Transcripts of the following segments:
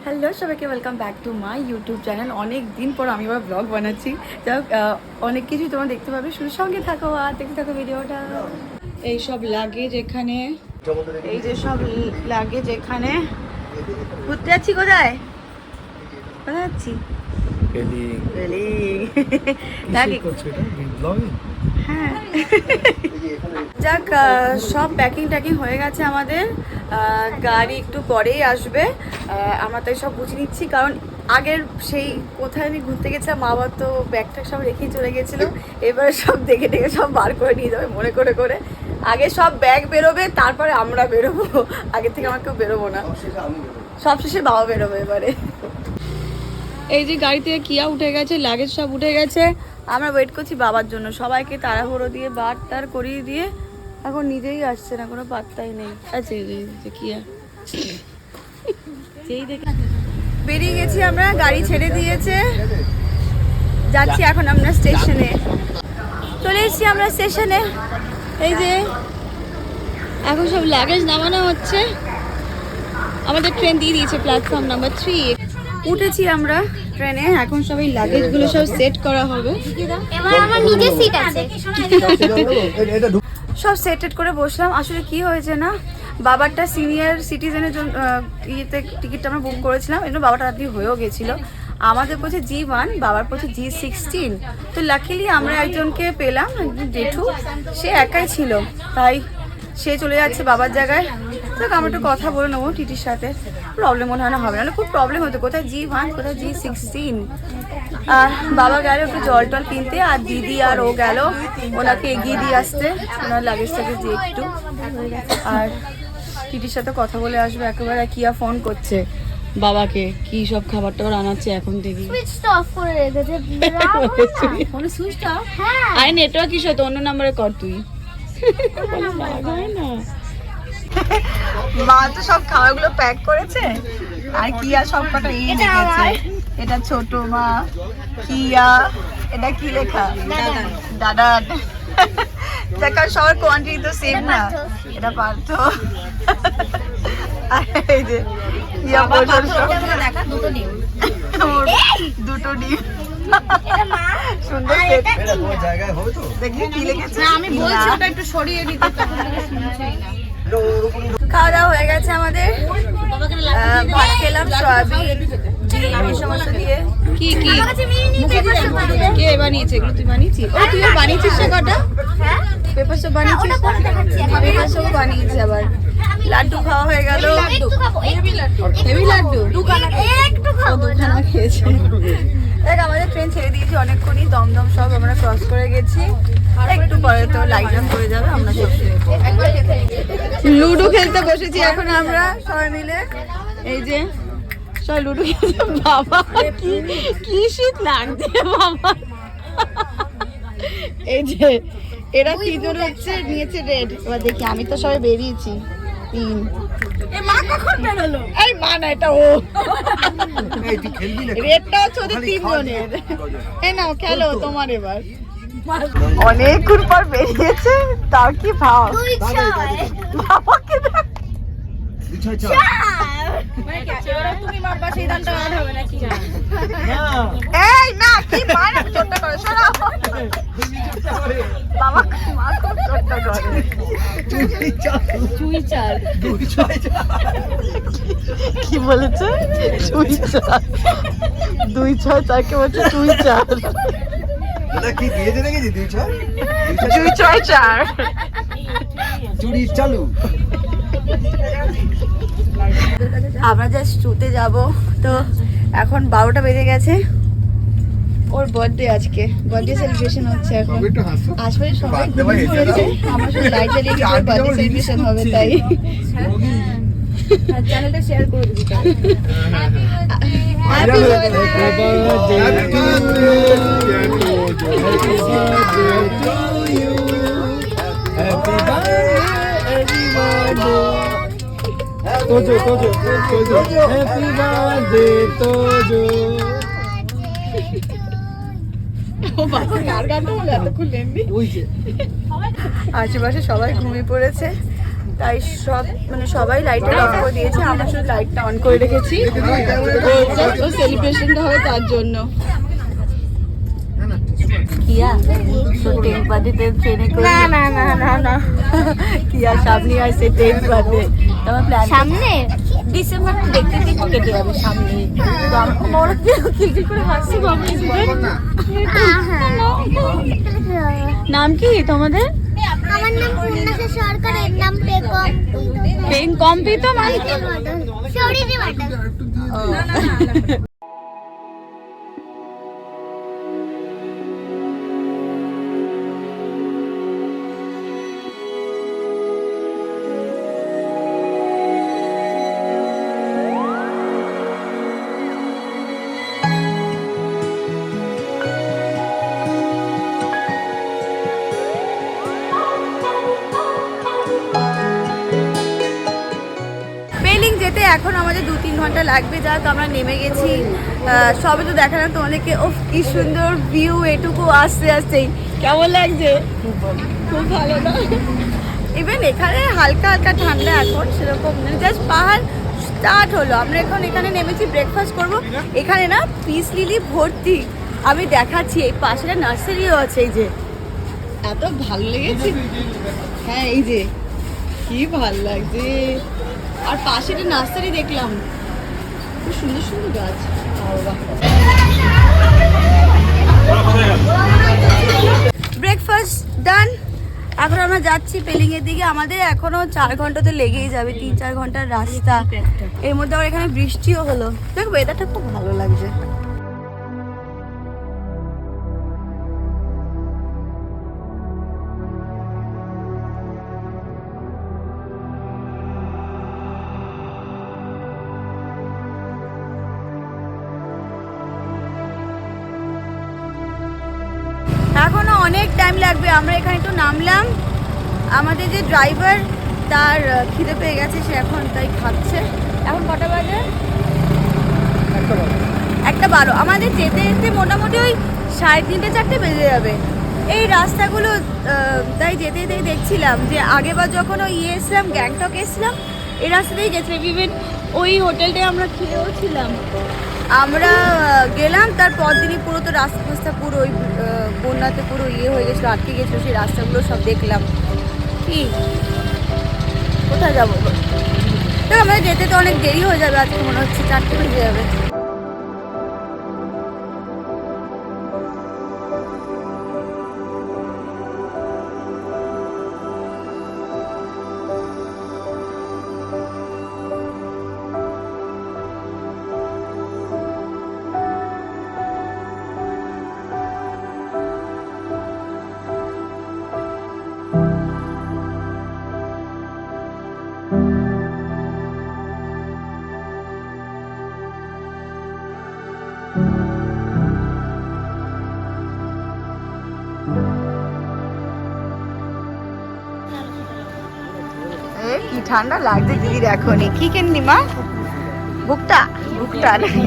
Hello সবাইকে welcome back to my YouTube channel. অনেক দিন পর আমি আবার ব্লগ বানাচ্ছি। যাই হোক, অনেক কিছুই তোমরা দেখতে পাবে, শুধু সঙ্গে থাকো আর দেখতে থাকো ভিডিওটা। এই সব লাগেজ এখানে, এই যে সব লাগেজ এখানে। ঘুরতে যাচ্ছি, কোথায় কোথায় যাচ্ছি? হ্যাঁ যাক, সব প্যাকিং ট্যাকিং হয়ে গেছে আমাদের। গাড়ি একটু পরেই আসবে। আমরা তাই সব বুঝে নিচ্ছি, কারণ আগের সেই কোথায় আমি ঘুরতে গেছিলাম, মা বাবা তো ব্যাগটা সব রেখেই চলে গেছিলো। এবারে সব দেখে দেখে সব বার করে নিয়ে যাবে মনে করে করে। আগে সব ব্যাগ বেরোবে, তারপরে আমরা বেরোবো। আগে থেকে আমার কেউ বেরোবো না, সব শেষে বাবা বেরোবে এবারে। এই যে গাড়ি থেকে কিয়া উঠে গেছে, লাগেজ সব উঠে গেছে। আমরা ওয়েট করছি বাবার জন্য। সবাইকে তাড়াহুড়ো দিয়ে বার টার করিয়ে দিয়ে এখন নিজেই আসছে না, কোনো পাত্তাই নেই। আচ্ছা কিয়া যেই দেখে বেরিয়ে গেছি আমরা, গাড়ি ছেড়ে দিয়েছে, যাচ্ছি এখন আমরা স্টেশনে। চলে এসেছি আমরা স্টেশনে। এই যে এখন সব লাগেজ নামানো হচ্ছে। আমাদের ট্রেন দিয়ে দিয়েছে প্ল্যাটফর্ম নাম্বার 3। উঠেছি আমরা ট্রেনে, এখন সবাই লাগেজগুলো সব সেট করা হবে। এবার আমার নিজের সিট আছে, সব সেটেড করে বসলাম। আসলে কি হয়েছে না, বাবারটা সিনিয়র সিটিজেনের জন্য ইয়েতে টিকিটটা আমরা বুক করেছিলাম, এজন্য বাবাটা রাত্রি হয়েও গেছিলো। আমাদের পড়ছে G1, বাবার পড়ছে G16। তো লাকিলি আমরা একজনকে পেলাম, জেঠু, সে একাই ছিল, তাই সে চলে যাচ্ছে বাবার জায়গায়। দেখ আমরা একটু কথা বলে নেবো টিটির সাথে, প্রবলেম মনে হয় না হবে, নাহলে খুব প্রবলেম হতো। কোথায় G1 কোথায় G16। আর বাবা গেল একটু জল টল কিনতে, আর দিদি আর ও গেল ওনাকে এগিয়ে দিয়ে আসতে, ওনার লাগেজটাকে দিয়ে একটু। আর টিটির সাথে কথা বলে আসবে একেবারে। কিয়া ফোন করছে বাবাকে, কি সব খাবার টাবার আনাচ্ছে এখন থেকে। সুইচটা অফ করে রেখেছে। ফোনে সুইচটা অফ? হ্যাঁ, আরে নেটওয়ার্ক ইস্যু তো, অন্য নাম্বারে কর তুই। মা তো সব খাবারগুলো প্যাক করেছে, আর কিয়া সব কটা এই লিখেছে। এটা ছোট মা, কিয়া, এটা কি লেখা? দাদা। দেখা সবার কোয়ান্টিটি তো সেম না। এটা পার্থ। আর এই যে কিয়া বলল দেখা দুটো ডিম। সুন্দর সেট। দেখি কি লিখেছে। আমি বলছি ওটা একটু সরিয়ে দিতে। খাওয়া দাওয়া হয়ে গেছে আমাদের। ভাত খেলাম, সয়াবিন ডিম এই সমস্ত দিয়ে। কি কি কে বানিয়েছে এগুলো? তুই বানিয়েছিস? ও তুইও বানিয়েছিস না কটা? পেপার সব বানিয়েছিস? পেপার সব বানিয়েছি। আবার লাড্ডু খাওয়া হয়ে গেল। হেভি লাড্ডু দুখানা খেয়েছে। দেখ আমাদের ট্রেন ছেড়ে দিয়েছি অনেকক্ষণই, দমদম সব আমরা ক্রস করে গেছি। একটু পরে তো লাইট অন করে যাবে, আমরা সব লুডো খেলতে বসেছি এখন আমরা সবাই মিলে। এই যে সবাই লুডো খেলতে। বাবা কি শীত লাগছে বাবা। এই যে এরা তিনজন হচ্ছে নিয়েছে রেড। এবার দেখি, আমি তো সবাই বেরিয়েছি 3। মা কখন বেরোলো? এই মা না, এটা ও। রেডটা হচ্ছে ওদের 3 জনের। এই নাও খেলো তোমার এবার। অনেকক্ষণ পর বেরিয়েছে, তাও কি ভাব। বাবাকে দেখ। এই না কি মা না চোটটা করে, সরাও। বাবা মা খুব চোটটা করে। চুই চাল কি বলেছে? চুই চাল 2-6-4 বলছে চুই চাল। কি দিয়েছে নাকি? 2-6-4 চুরি চালু। আমরা জাস্ট শুতে যাব। তো এখন 12টা বেজে গেছে। ওর বার্থডে, আজকে বার্থডে সেলিব্রেশন হচ্ছে। এখন আসলে সবাই ঘুমিয়ে পড়েছে, আমরা শুধু লাইট জ্বালিয়ে বার্থডে সেলিব্রেশন হবে, তাই চ্যানেলটা শেয়ার করে দিবি। Happy Tojo happy birthday Tojo. আশেপাশে সবাই ঘুমিয়ে পড়েছে। তাই সব মানে সবাই লাইটটা অফ করে দিয়েছে, আমরা শুধু লাইটটা অন করে রেখেছি, সেলিব্রেশনটা হবে তার জন্য। কিয়া তো 10 বাজে ট্রেনে করে না কিয়া সামনে আসছে 10 বাজে, তোমার প্ল্যান সামনে ডিসেম্বর দেখতে দেখতে কেটে যাবে সামনে। তো আমরা বড় কি করে হাসছি বাবা। নাম কি তোমাদের? আমার নাম পূর্ণাশা সরকার, এর নাম পেকম পেন কম্পি তো মানে সরিদি বাটা। পেলিং যেতে এখন আমাদের 2-3 ঘন্টা লাগবে। যাক আমরা নেমে গেছি, সবে তো দেখালাম তোমাদেরকে। ও কি সুন্দর ভিউ, এটুকু আসতে আসতেই কেমন লাগছে? খুব ভালো না? ইভেন এখানে হালকা হালকা ঠান্ডা এখন, সেরকম মানে জাস্ট পাহাড় স্টার্ট হলো। আমরা এখন এখানে নেমেছি, ব্রেকফাস্ট করব। এখানে না পিস লিলি ভর্তি, আমি দেখাচ্ছি। এই পাশে নার্সারিও আছে, এই যে এত ভালো লেগেছে। হ্যাঁ এই যে কি ভালো লাগছে। আর পাশে একটা নার্সারি দেখলাম, খুব সুন্দর সুন্দর গাছ। ব্রেকফাস্ট ডান, এখন আমরা যাচ্ছি পেলিং এর দিকে। আমাদের এখনো 4 ঘন্টা তো লেগেই যাবে, 3-4 ঘন্টার রাস্তা। এর মধ্যে আবার এখানে বৃষ্টিও হলো। দেখো ওয়েদারটা খুব ভালো লাগছে। এখনো অনেক টাইম লাগবে। আমরা এখানে তো নামলাম, আমাদের যে ড্রাইভার তার খিদে পেয়ে গেছে, সে এখন তাই খাচ্ছে। এখন কটা বাজে? 1:12। আমাদের যেতে যেতে মোটামুটি ওই 3:30-4 বেজে যাবে। এই রাস্তাগুলো তাই যেতে যেতেই দেখছিলাম যে আগেবার যখন ওই এসেছিলাম, গ্যাংটক এসেছিলাম, এই রাস্তাতেই গেছিলাম। ইভেন ওই হোটেলটায় আমরা খেয়েও ছিলাম। আমরা গেলাম, তার পর দিনই পুরো তো রাস্তা পুরো ওই বন্যাতে পুরো হয়ে গেছিলো, আটকে গেছিলো। সেই রাস্তাগুলো সব দেখলাম। কি কোথায় যাবো? তো আমাদের যেতে তো অনেক দেরি হয়ে যাবে, আজকে মনে হচ্ছে 4টে বেজে যাবে। কি ঠান্ডা লাগছে দিদি। দেখো নি কি কেননি মা? ভুকটা ভুকটা নাকি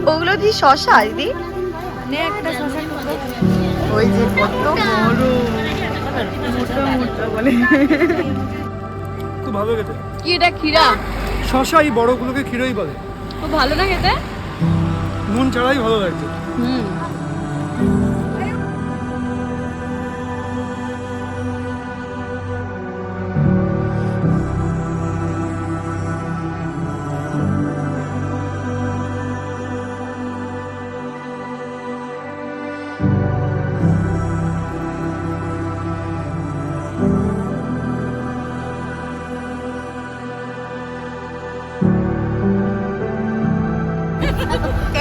ওগুলো? দি শশা দিদি, ওই যে কত বড় মোটা মোটা বলে। খুব ভালো খেতে। কি এটা? ক্ষীরা? শশা, এই বড়গুলোকে ক্ষীরই বলে। খুব ভালো না খেতে? নুন ছাড়াই ভালো লাগছে।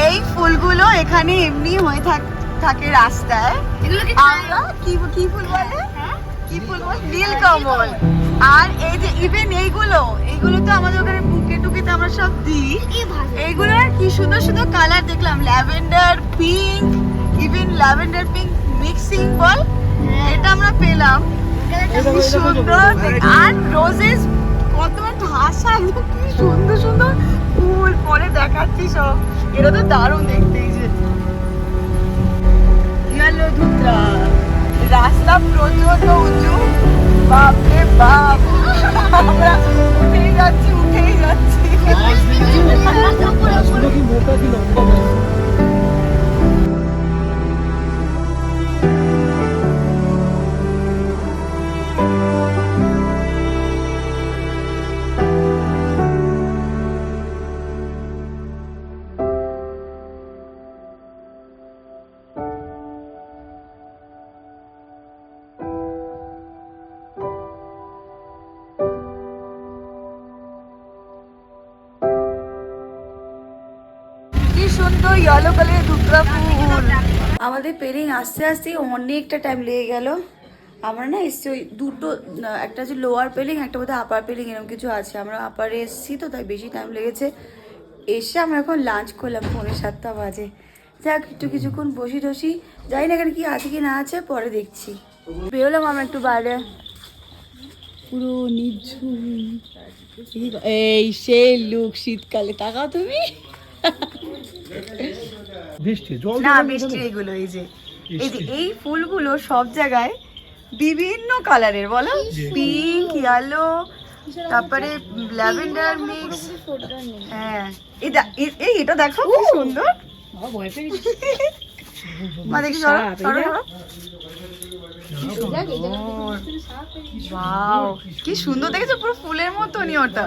এই ফুলগুলো এখানে এমনি হয়ে থাকে রাস্তায়। আমরা কি ফুল বলে? কি ফুল বল? নীলকমল। আর এই যে ইভেন এইগুলো তো আমাদের ওখানে বুকে টুকেতে আমরা সব দিই। এইগুলোর কি সুন্দর সুন্দর কালার দেখলাম, lavender pink, even lavender pink mixing বল, এটা আমরা পেলাম। কি সুন্দর। আর রোজেস কত ঠাসা, কি সুন্দর সুন্দর ফুল। পরে দেখাচ্ছি সব। এটা তো দারুণ দেখতে। এই যে রাস্তা প্রচন্ড উঁচু, বাপ রে বাপ, আমরা উঠেই যাচ্ছি। কি মোটা কি লম্বা? কি সুন্দর ইয়েলো কালারের দুর্গা ফুল। আমাদের পেরিং আস্তে আস্তে অনেকটা টাইম লেগে গেল। আমরা না এসছি ওই দুটো, একটা হচ্ছে লোয়ার পেলিং, একটা বোধহয় আপার পেলিং, এরকম কিছু আছে। আমরা আপারে এসছি তো তাই বেশি টাইম লেগেছে। এসে আমরা এখন লাঞ্চ করলাম, 6:45 বাজে। যাক একটু কিছুক্ষণ বসি টসি, জানি না এখানে কি আছে কি না আছে, পরে দেখছি। বেরোলাম আমরা একটু বাইরে, পুরো নিঝুম। এই সেই লুক শীতকালে, তাকাও তুমি। বৃষ্টি জল না বৃষ্টি, এইগুলো এই যে এই ফুলগুলো সব জায়গায় বিভিন্ন কালারের, বলো পিঙ্ক, ইয়েলো, তারপরে ল্যাভেন্ডার মিক্স। হ্যাঁ এটা দেখো কি সুন্দর। মা দেখি সরো সরো সরো। ওয়াও কি সুন্দর দেখেছো, পুরো ফুলের মতনই ওটা।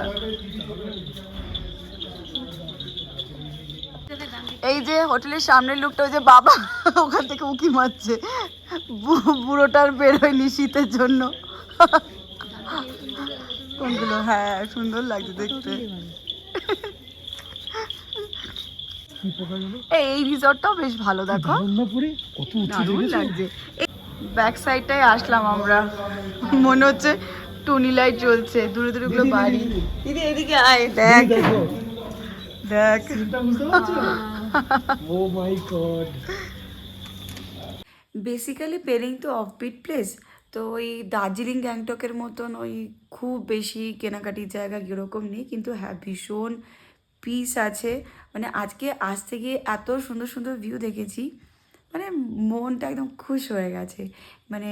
এই যে হোটেলের সামনের লোকটা, ওই যে বাবা ওখান থেকে উকি মারছে, বুড়োটার বের হয়নি শীতের জন্য। কোনগুলো? হ্যাঁ সুন্দর লাগছে দেখতে। এই রিসর্টটাও বেশ ভালো, দেখো দারুণ লাগছে। ব্যাক সাইডটায় আসলাম আমরা, মনে হচ্ছে টুনি লাইট জ্বলছে, দূরে দূরে গুলো বাড়ি। দিদি এদিকে আয়, দেখ দেখ। ও মাই গড। বেসিক্যালি পেরিং তো অফবিট প্লেস, তো ওই দার্জিলিং গ্যাংটকের মতন ওই খুব বেশি কেনাকাটির জায়গা এরকম নেই, কিন্তু হ্যাঁ ভীষণ পিস আছে। মানে আজকে আসতে গিয়ে এত সুন্দর সুন্দর ভিউ দেখেছি, মানে মনটা একদম খুশ হয়ে গেছে। মানে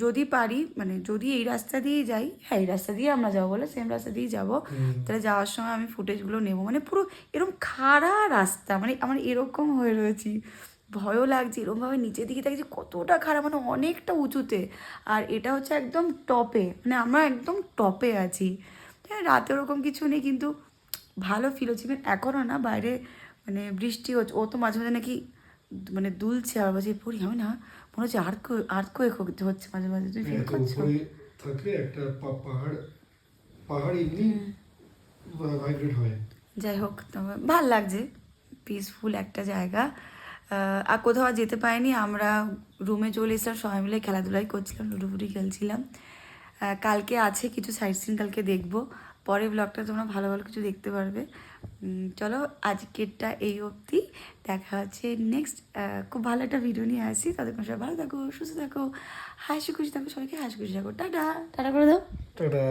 যদি পারি, মানে যদি এই রাস্তা দিয়েই যাই, হ্যাঁ এই রাস্তা দিয়ে আমরা যাবো বলে সেম রাস্তা দিয়েই যাবো, তাহলে যাওয়ার সময় আমি ফুটেজগুলো নেবো। মানে পুরো এরকম খাড়া রাস্তা, মানে আমার এরকম হয়ে রয়েছি, ভয়ও লাগছে এরকমভাবে নিচের দিকে দেখছি কতটা খারাপ, মানে অনেকটা উঁচুতে। আর এটা হচ্ছে একদম টপে, মানে আমরা একদম টপে আছি। হ্যাঁ রাতে ওরকম কিছু নেই, কিন্তু ভালো ফিল হচ্ছে। এখনও না বাইরে মানে বৃষ্টি হচ্ছে, ও তো মাঝে মাঝে নাকি মানে দুলছে, আবার বলছে পড়ি আমি না, মনে হচ্ছে আর্থকোয়েক হচ্ছে মাঝে মাঝে। তুই ফিল করছো? থাকলে একটা পাহাড় এমনি ভাইব্রেট হয়। যাই হোক, তবে ভাল লাগছে, পিসফুল একটা জায়গা। আর কোথাও যেতে পারিনি, আমরা রুমে চলে এসেছিলাম, সবাই মিলে খেলাধুলাই করছিলাম, লুডোফুটি খেলছিলাম। কালকে আছে কিছু সাইট সিন, কালকে দেখবো। পরে ব্লগটা তোমরা ভালো ভালো কিছু দেখতে পারবে। চলো আজকেরটা এই অবধি, দেখা হচ্ছে নেক্সট খুব ভালো একটা ভিডিও নিয়ে আসি। ততক্ষণ সবাই ভালো থাকো, সুস্থ থাকো, হাসি খুশি থাকো, সবাইকে হাসি খুশি থাকো। টাটা টাটা করে দাও। টাটা।